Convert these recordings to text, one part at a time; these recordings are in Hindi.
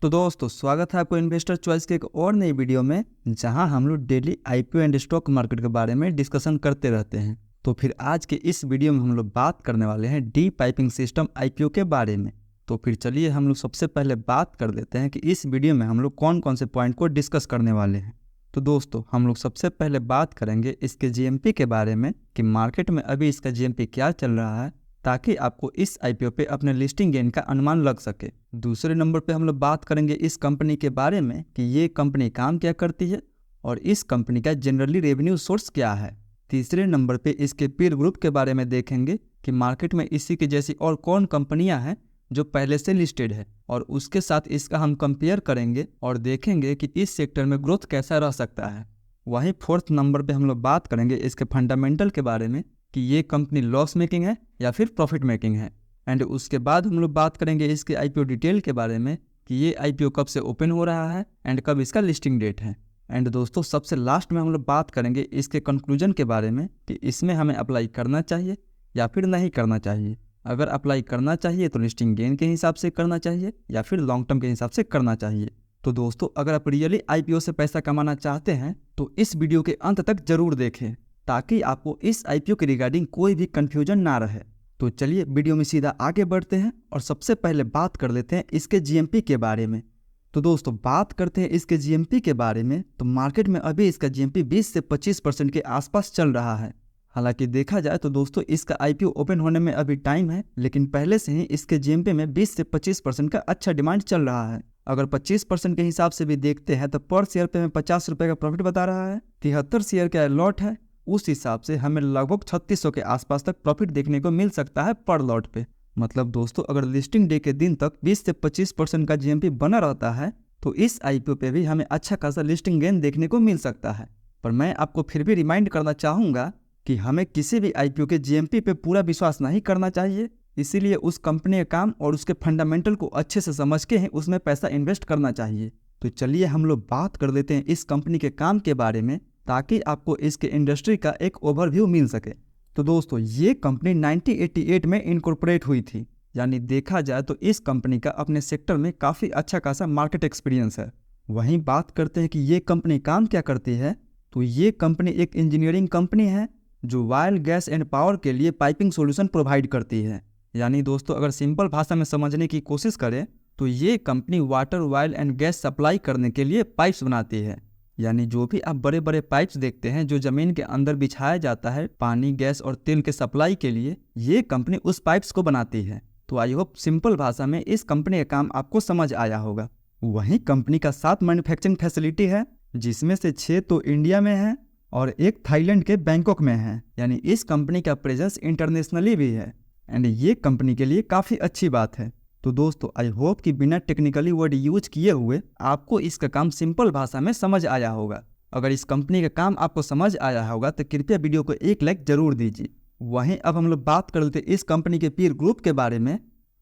तो दोस्तों स्वागत है आपको इन्वेस्टर चॉइस के एक और नई वीडियो में, जहां हम लोग daily IPO and stock market के बारे में डिस्कशन करते रहते हैं। तो फिर आज के इस वीडियो में हम लोग बात करने वाले हैं डी पाइपिंग सिस्टम आईपीओ के बारे में। तो फिर चलिए हम लोग सबसे पहले बात कर लेते हैं कि इस वीडियो में हम लोग कौन कौन से पॉइंट को डिस्कस करने वाले हैं। तो दोस्तों हम लोग सबसे पहले बात करेंगे इसके जीएमपी के बारे में कि मार्केट में अभी इसका जीएमपी क्या चल रहा है, ताकि आपको इस आईपीओ पे अपने लिस्टिंग गेन का अनुमान लग सके। दूसरे नंबर पे हम लोग बात करेंगे इस कंपनी के बारे में कि ये कंपनी काम क्या करती है और इस कंपनी का जनरली रेवेन्यू सोर्स क्या है। तीसरे नंबर पे इसके पीयर ग्रुप के बारे में देखेंगे कि मार्केट में इसी के जैसी और कौन कंपनियां हैं जो पहले से लिस्टेड है, और उसके साथ इसका हम कंपेयर करेंगे और देखेंगे कि इस सेक्टर में ग्रोथ कैसा रह सकता है। वहीं फोर्थ नंबर पे हम लोग बात करेंगे इसके फंडामेंटल के बारे में कि ये कंपनी लॉस मेकिंग है या फिर प्रॉफिट मेकिंग है। एंड उसके बाद हम लोग बात करेंगे इसके आईपीओ डिटेल के बारे में कि ये आईपीओ कब से ओपन हो रहा है एंड कब इसका लिस्टिंग डेट है। एंड दोस्तों सबसे लास्ट में हम लोग बात करेंगे इसके कंक्लूजन के बारे में कि इसमें हमें अप्लाई करना चाहिए या फिर नहीं करना चाहिए। अगर अप्लाई करना चाहिए तो लिस्टिंग गेन के हिसाब से करना चाहिए या फिर लॉन्ग टर्म के हिसाब से करना चाहिए। तो दोस्तों अगर आप रियली आईपीओ से पैसा कमाना चाहते हैं तो इस वीडियो के अंत तक जरूर देखें, ताकि आपको इस आईपीओ के रिगार्डिंग कोई भी कंफ्यूजन ना रहे। तो चलिए वीडियो में सीधा आगे बढ़ते हैं और सबसे पहले बात कर लेते हैं इसके जीएमपी के बारे में। तो दोस्तों बात करते हैं इसके जीएमपी के बारे में, तो मार्केट में अभी इसका जीएमपी 20 से 25% के आसपास चल रहा है। हालांकि देखा जाए तो दोस्तों इसका आईपीओ ओपन होने में अभी टाइम है, लेकिन पहले से ही इसके जीएमपी में 20 से 25% का अच्छा डिमांड चल रहा है। अगर 25% के हिसाब से भी देखते हैं तो पर शेयर पे हमें 50 रुपये का प्रॉफिट बता रहा है। 73 शेयर का लॉट है, उस हिसाब से हमें लगभग 3600 के आसपास तक प्रॉफिट देखने को मिल सकता है पर लॉट पे। मतलब दोस्तों अगर लिस्टिंग डे के दिन तक 20 से 25% का जीएमपी बना रहता है तो इस आईपीओ पे भी हमें अच्छा खासा लिस्टिंग गेन देखने को मिल सकता है। पर मैं आपको फिर भी रिमाइंड करना चाहूँगा कि हमें किसी भी आईपीओ के जीएमपी पे पूरा विश्वास नहीं करना चाहिए, इसीलिए उस कंपनी के काम और उसके फंडामेंटल को अच्छे से समझ के ही उसमें पैसा इन्वेस्ट करना चाहिए। तो चलिए हम लोग बात कर लेते हैं इस कंपनी के काम के बारे में, ताकि आपको इसके इंडस्ट्री का एक ओवरव्यू मिल सके। तो दोस्तों ये कंपनी 1988 में इनकॉर्पोरेट हुई थी, यानी देखा जाए तो इस कंपनी का अपने सेक्टर में काफ़ी अच्छा खासा मार्केट एक्सपीरियंस है। वहीं बात करते हैं कि ये कंपनी काम क्या करती है, तो ये कंपनी एक इंजीनियरिंग कंपनी है जो ऑयल, गैस एंड पावर के लिए पाइपिंग सोल्यूशन प्रोवाइड करती है। यानी दोस्तों अगर सिंपल भाषा में समझने की कोशिश करें तो ये company water, oil and gas supply करने के लिए पाइप्स बनाती है। यानी जो भी आप बड़े बड़े पाइप्स देखते हैं जो जमीन के अंदर बिछाया जाता है पानी, गैस और तेल के सप्लाई के लिए, ये कंपनी उस पाइप्स को बनाती है। तो आई होप सिंपल भाषा में इस कंपनी का काम आपको समझ आया होगा। वहीं कंपनी का 7 मैन्युफैक्चरिंग फैसिलिटी है, जिसमें से 6 तो इंडिया में है और एक थाईलैंड के बैंकॉक में है। यानी इस कंपनी का प्रेजेंस इंटरनेशनली भी है एंड ये कंपनी के लिए काफ़ी अच्छी बात है। तो दोस्तों आई होप कि बिना टेक्निकली वर्ड यूज किए हुए आपको इसका काम सिंपल भाषा में समझ आया होगा। अगर इस कंपनी का काम आपको समझ आया होगा तो कृपया वीडियो को एक लाइक जरूर दीजिए। वहीं अब हम लोग बात कर लेते हैं इस कंपनी के पीयर ग्रुप के बारे में।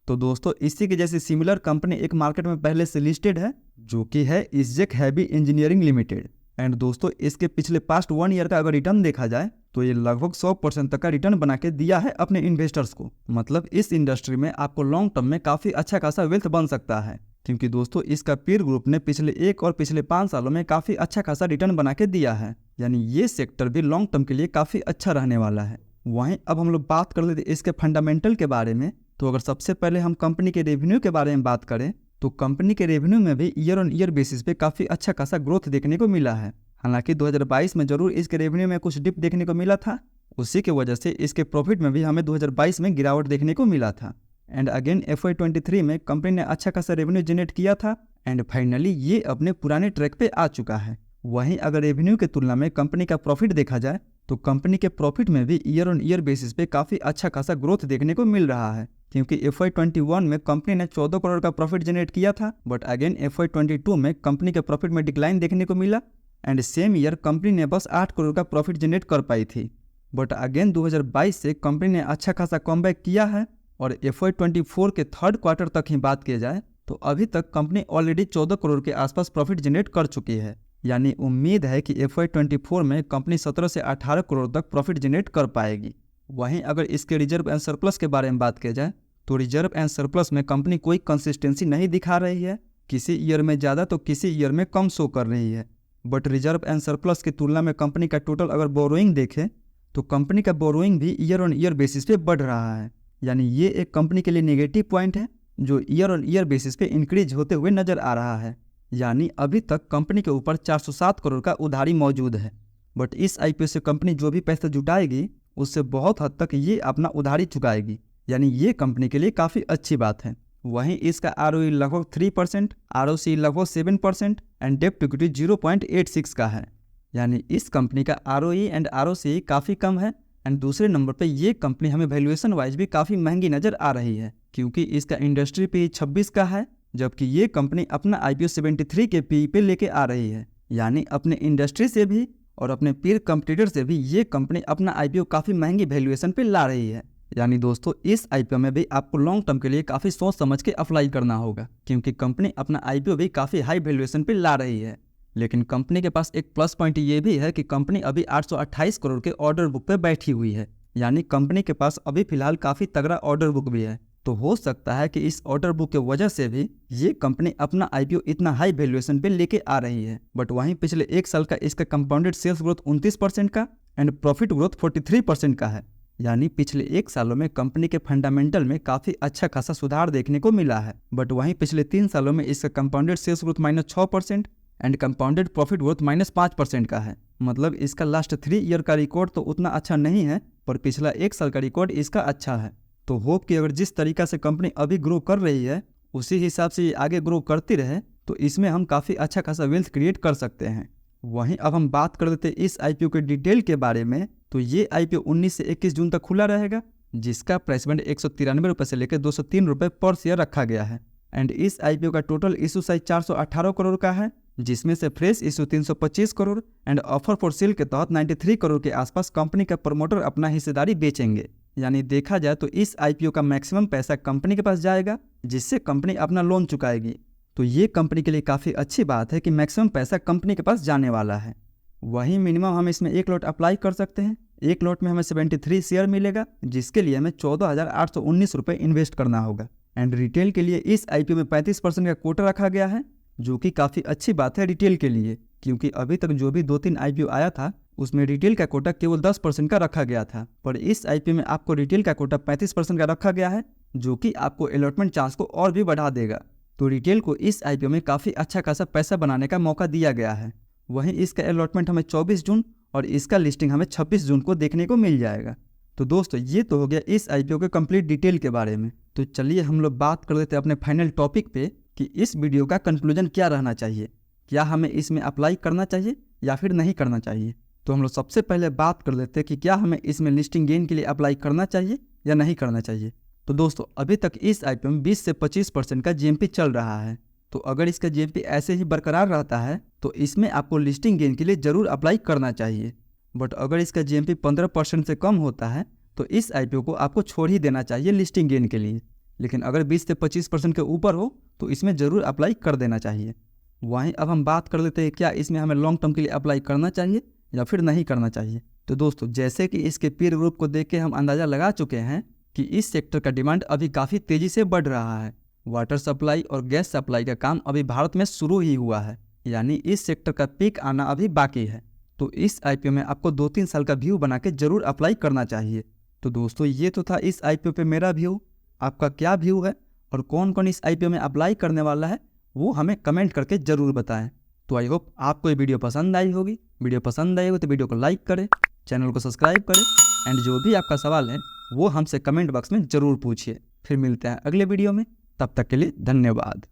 तो दोस्तों इसी के जैसे सिमिलर कंपनी एक मार्केट में पहले से लिस्टेड है, जो कि है इसजेक हैवी इंजीनियरिंग लिमिटेड। एंड दोस्तों इसके पिछले पास्ट 1 ईयर का अगर रिटर्न देखा जाए तो ये लगभग 100% तक का रिटर्न बना के दिया है अपने इन्वेस्टर्स को। मतलब इस इंडस्ट्री में आपको लॉन्ग टर्म में काफ़ी अच्छा खासा वेल्थ बन सकता है, क्योंकि दोस्तों इसका पीयर ग्रुप ने पिछले 1 और पिछले 5 सालों में काफ़ी अच्छा खासा रिटर्न बना के दिया है। यानी ये सेक्टर भी लॉन्ग टर्म के लिए काफ़ी अच्छा रहने वाला है। वहीं अब हम लोग बात कर लेते इसके फंडामेंटल के बारे में। तो अगर सबसे पहले हम कंपनी के रेवेन्यू के बारे में बात करें तो कंपनी के रेवेन्यू में भी ईयर ऑन ईयर बेसिस पे काफ़ी अच्छा खासा ग्रोथ देखने को मिला है। हालांकि 2022 में जरूर इसके रेवेन्यू में कुछ डिप देखने को मिला था, उसी की वजह से इसके प्रॉफिट में भी हमें 2022 में गिरावट देखने को मिला था। एंड अगेन FY23 में कंपनी ने अच्छा खासा रेवेन्यू जनरेट किया था एंड फाइनली ये अपने पुराने ट्रैक पे आ चुका है। वहीं अगर रेवेन्यू के तुलना में कंपनी का प्रॉफिट देखा जाए तो कंपनी के प्रॉफिट में भी ईयर ऑन ईयर बेसिस पे काफ़ी अच्छा खासा ग्रोथ देखने को मिल रहा है, क्योंकि FY21 में कंपनी ने 14 करोड़ का प्रॉफिट जनरेट किया था, बट अगेन FY22 में कंपनी के प्रॉफिट में डिक्लाइन देखने को मिला एंड सेम ईयर कंपनी ने बस 8 करोड़ का प्रॉफिट जनरेट कर पाई थी। बट अगेन 2022 से कंपनी ने अच्छा खासा कमबैक किया है और FY24 के 3rd क्वार्टर तक ही बात की जाए तो अभी तक कंपनी ऑलरेडी 14 करोड़ के आसपास प्रॉफिट जनरेट कर चुकी है। यानी उम्मीद है कि FY24 में कंपनी 17 से 18 करोड़ तक प्रॉफिट जनरेट कर पाएगी। वहीं अगर इसके रिजर्व एंड सरप्लस के बारे में बात की जाए तो रिजर्व एंड सरप्लस में कंपनी कोई कंसिस्टेंसी नहीं दिखा रही है, किसी ईयर में ज़्यादा तो किसी ईयर में कम शो कर रही है। बट रिजर्व एंड सरप्लस की तुलना में कंपनी का टोटल अगर बोरोइंग देखें तो कंपनी का बोरोइंग भी ईयर ऑन ईयर बेसिस पे बढ़ रहा है। यानी ये एक कंपनी के लिए नेगेटिव पॉइंट है जो ईयर ऑन ईयर बेसिस पे इंक्रीज होते हुए नजर आ रहा है। यानी अभी तक कंपनी के ऊपर 407 करोड़ का उधारी मौजूद है। बट इस आईपीओ से कंपनी जो भी पैसा जुटाएगी उससे बहुत हद तक ये अपना उधारी चुकाएगी। यानी ये कंपनी के लिए काफ़ी अच्छी बात है। वहीं इसका आरओई लगभग 3%, आरओसी लगभग 7% एंड डेब्ट टू इक्विटी 0.86 का है। यानी इस कंपनी का आरओई एंड आरओसी काफ़ी कम है। एंड दूसरे नंबर पे ये कंपनी हमें वैल्यूएशन वाइज भी काफ़ी महंगी नज़र आ रही है क्योंकि इसका इंडस्ट्री पी 26 का है, जबकि ये कंपनी अपना आईपीओ 73 के पी पे लेके आ रही है। यानी अपने इंडस्ट्री से भी और अपने पीर कंपटीटर से भी ये कंपनी अपना आईपीओ काफ़ी महंगी वैल्यूएशन पे ला रही है। यानी दोस्तों इस आईपीओ में भी आपको लॉन्ग टर्म के लिए काफ़ी सोच समझ के अप्लाई करना होगा क्योंकि कंपनी अपना आईपीओ भी काफ़ी हाई वैल्यूएशन पे ला रही है। लेकिन कंपनी के पास एक प्लस पॉइंट ये भी है कि कंपनी अभी 828 करोड़ के ऑर्डर बुक पे बैठी हुई है। यानी कंपनी के पास अभी फिलहाल काफ़ी तगड़ा ऑर्डर बुक भी है। तो हो सकता है कि इस ऑर्डर बुक की वजह से भी ये कंपनी अपना आईपीओ इतना हाई वैल्यूएशन पे लेके आ रही है। बट वहीं पिछले एक साल का इसका कंपाउंडेड सेल्स ग्रोथ 29% का एंड प्रॉफिट ग्रोथ 43% का है। यानी पिछले एक सालों में कंपनी के फंडामेंटल में काफ़ी अच्छा खासा सुधार देखने को मिला है। बट वहीं पिछले 3 सालों में इसका compounded sales growth -6% and compounded profit growth -5% का है। मतलब इसका लास्ट 3 ईयर का रिकॉर्ड तो उतना अच्छा नहीं है, पर पिछला एक साल का रिकॉर्ड इसका अच्छा है। तो होप कि अगर जिस तरीका से कंपनी अभी ग्रो कर रही है उसी हिसाब से ये आगे ग्रो करती रहे तो इसमें हम काफ़ी अच्छा खासा वेल्थ क्रिएट कर सकते हैं। वहीं अब हम बात कर देते इस आईपीओ के डिटेल के बारे में। तो ये आईपीओ 19 से 21 जून तक खुला रहेगा, जिसका प्राइस बैंड 193 रुपये से लेकर 203 रुपये पर शेयर रखा गया है। एंड इस आईपीओ का टोटल इशू साइज 418 करोड़ का है, जिसमें से fresh issue 325 crore and offer for sale के तहत 93 करोड़ के आसपास कंपनी का प्रमोटर अपना हिस्सेदारी बेचेंगे। यानी देखा जाए तो इस आईपीओ का मैक्सिमम पैसा कंपनी के पास जाएगा, जिससे कंपनी अपना लोन चुकाएगी। तो ये कंपनी के लिए काफ़ी अच्छी बात है कि मैक्सिमम पैसा कंपनी के पास जाने वाला है। वहीं मिनिमम हम इसमें एक लॉट अप्लाई कर सकते हैं। एक लॉट में हमें 73 शेयर मिलेगा, जिसके लिए हमें 14,819 रुपये इन्वेस्ट करना होगा। एंड रिटेल के लिए इस आईपीओ में 35% का कोटा रखा गया है, जो कि काफ़ी अच्छी बात है रिटेल के लिए, क्योंकि अभी तक जो भी 2-3 आईपीओ आया था उसमें रिटेल का कोटा केवल 10% का रखा गया था। पर इस आईपीओ में आपको रिटेल का कोटा 35% का रखा गया है, जो कि आपको अलॉटमेंट चांस को और भी बढ़ा देगा। तो रिटेल को इस आईपीओ में काफ़ी अच्छा खासा पैसा बनाने का मौका दिया गया है। वहीं इसका अलॉटमेंट हमें 24 जून और इसका लिस्टिंग हमें 26 जून को देखने को मिल जाएगा। तो दोस्तों ये तो हो गया इस आईपीओ के कंप्लीट डिटेल के बारे में। तो चलिए हम लोग बात कर देते हैं अपने फाइनल टॉपिक पे कि इस वीडियो का कंक्लूजन क्या रहना चाहिए। क्या हमें इसमें अप्लाई करना चाहिए या फिर नहीं करना चाहिए। तो हम लोग सबसे पहले बात कर लेते हैं कि क्या हमें इसमें लिस्टिंग गेन के लिए अप्लाई करना चाहिए या नहीं करना चाहिए। तो दोस्तों अभी तक इस आईपीओ में 20 से 25% का जीएमपी चल रहा है। तो अगर इसका जीएमपी ऐसे ही बरकरार रहता है तो इसमें आपको लिस्टिंग गेन के लिए ज़रूर अप्लाई करना चाहिए। बट अगर इसका जीएमपी 15% से कम होता है तो इस आईपीओ को आपको छोड़ ही देना चाहिए लिस्टिंग गेन के लिए। लेकिन अगर 20 से 25% के ऊपर हो तो इसमें ज़रूर अप्लाई कर देना चाहिए। वहीं अब हम बात कर लेते हैं क्या इसमें हमें लॉन्ग टर्म के लिए अप्लाई करना चाहिए या फिर नहीं करना चाहिए। तो दोस्तों जैसे कि इसके पीर ग्रुप को देख के हम अंदाज़ा लगा चुके हैं कि इस सेक्टर का डिमांड अभी काफ़ी तेज़ी से बढ़ रहा है। वाटर सप्लाई और गैस सप्लाई का काम अभी भारत में शुरू ही हुआ है, यानी इस सेक्टर का पीक आना अभी बाकी है। तो इस आईपीओ में आपको 2-3 साल का व्यू बना के ज़रूर अप्लाई करना चाहिए। तो दोस्तों ये तो था इस आईपीओ पे मेरा व्यू। आपका क्या व्यू है और कौन कौन इस आईपीओ में अप्लाई करने वाला है वो हमें कमेंट करके ज़रूर बताएं। तो आई होप आपको ये वीडियो पसंद आई होगी। वीडियो पसंद आई हो तो वीडियो को लाइक करें, चैनल को सब्सक्राइब करें एंड जो भी आपका सवाल है वो हमसे कमेंट बॉक्स में ज़रूर पूछिए। फिर मिलते हैं अगले वीडियो में, तब तक के लिए धन्यवाद।